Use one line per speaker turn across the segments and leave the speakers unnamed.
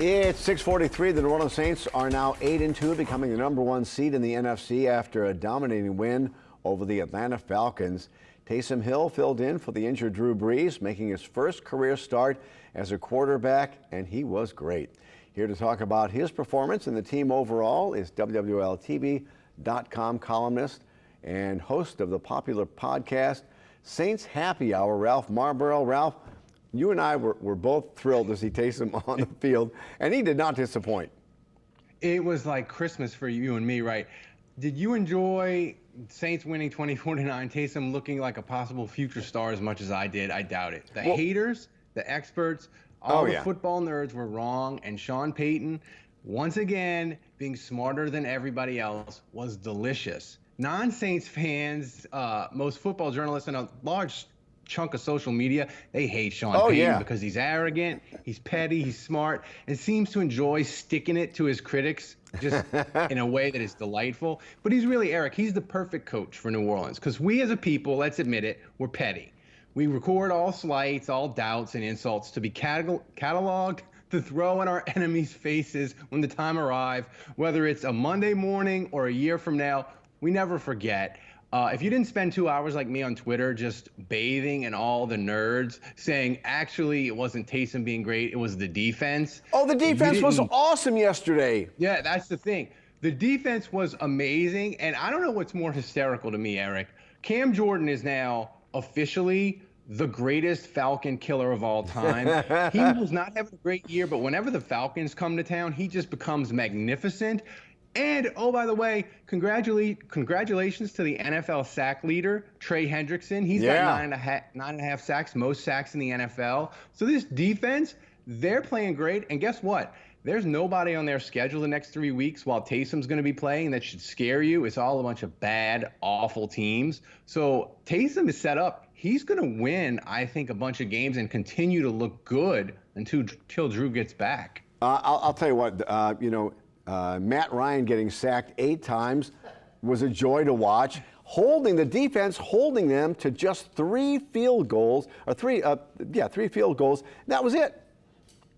It's 6:43. The New Orleans Saints are now 8-2, becoming the #1 seed in the NFC after a dominating win over the Atlanta Falcons. Taysom Hill filled in for the injured Drew Brees, making his first career start as a quarterback, and he was great. Here to talk about his performance and the team overall is WWLTV.com columnist and host of the popular podcast Saints Happy Hour, Ralph Marlborough. Ralph, you and I were both thrilled to see Taysom on the field, and he did not disappoint.
It was like Christmas for you and me, right? Did you enjoy Saints winning 24-9, Taysom looking like a possible future star as much as I did? I doubt it. The haters, the experts, all the football nerds were wrong, and Sean Payton, once again, being smarter than everybody else, was delicious. Non-Saints fans, most football journalists, and a large chunk of social media, they hate Sean Payton because he's arrogant, he's petty, he's smart, and seems to enjoy sticking it to his critics just in a way that is delightful. But he's really, Eric, he's the perfect coach for New Orleans, because we as a people, let's admit it, we're petty. We record all slights, all doubts and insults to be cataloged to throw in our enemies' faces when the time arrives, whether it's a Monday morning or a year from now. We never forget. If you didn't spend 2 hours like me on Twitter just bathing in all the nerds saying, actually, it wasn't Taysom being great, it was the defense.
Oh, the defense was awesome yesterday.
Yeah, that's the thing. The defense was amazing, and I don't know what's more hysterical to me, Eric. Cam Jordan is now officially the greatest Falcon killer of all time. He was not having a great year, but whenever the Falcons come to town, he just becomes magnificent. And, oh, by the way, congratulations to the NFL sack leader, Trey Hendrickson. He's got nine and a half sacks, most sacks in the NFL. So this defense, they're playing great. And guess what? There's nobody on their schedule the next 3 weeks while Taysom's going to be playing that should scare you. It's all a bunch of bad, awful teams. So Taysom is set up. He's going to win, I think, a bunch of games and continue to look good until Drew gets back.
I'll tell you what, Matt Ryan getting sacked 8 times was a joy to watch. The defense holding them to just 3 field goals, or 3 field goals. That was it.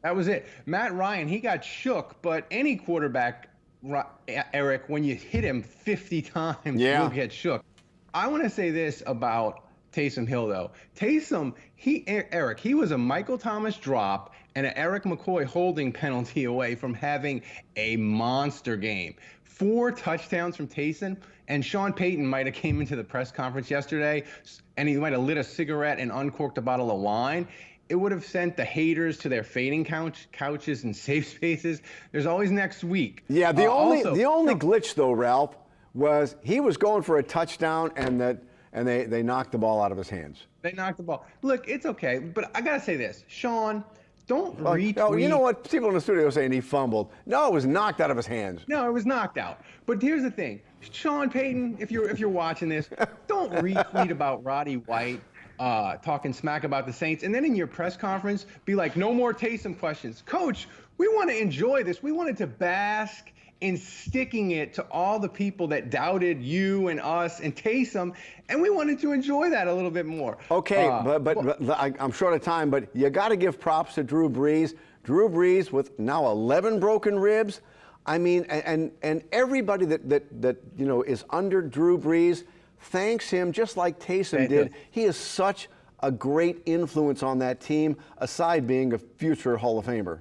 That was it. Matt Ryan, he got shook, but any quarterback, Eric, when you hit him 50 times, you'll get shook. I want to say this about Taysom Hill, though. Taysom, Eric, he was a Michael Thomas drop and an Eric McCoy holding penalty away from having a monster game. 4 touchdowns from Taysom, and Sean Payton might have came into the press conference yesterday, and he might have lit a cigarette and uncorked a bottle of wine. It would have sent the haters to their fading couches and safe spaces. There's always next week.
Yeah, the only glitch, though, Ralph, was he was going for a touchdown, and they knocked the ball out of his hands.
They knocked the ball. Look, it's okay, but I got to say this. Sean, don't retweet.
Oh, you know what? People in the studio are saying he fumbled. No, it was knocked out of his hands.
No, it was knocked out. But here's the thing. Sean Payton, if you're watching this, don't retweet about Roddy White talking smack about the Saints, and then in your press conference, be like, no more Taysom questions. Coach, we want to enjoy this. We wanted to bask in sticking it to all the people that doubted you and us and Taysom, and we wanted to enjoy that a little bit more.
Okay, but I'm short of time, but you got to give props to Drew Brees. Drew Brees with now 11 broken ribs. I mean, and everybody that is under Drew Brees thanks him just like Taysom did. He is such a great influence on that team, aside being a future Hall of Famer.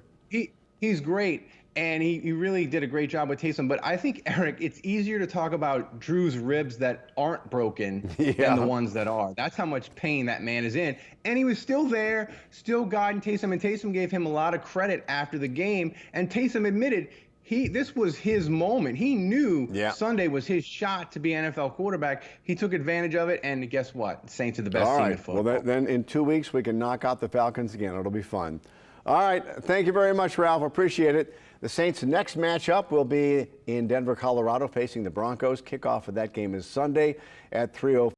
He's great. And he really did a great job with Taysom. But I think, Eric, it's easier to talk about Drew's ribs that aren't broken than the ones that are. That's how much pain that man is in. And he was still there, still guiding Taysom. And Taysom gave him a lot of credit after the game. And Taysom admitted this was his moment. He knew Sunday was his shot to be NFL quarterback. He took advantage of it. And guess what? Saints are the best team in football.
Well, then in 2 weeks, we can knock out the Falcons again. It'll be fun. All right. Thank you very much, Ralph. Appreciate it. The Saints' next matchup will be in Denver, Colorado, facing the Broncos. Kickoff of that game is Sunday at 3:05.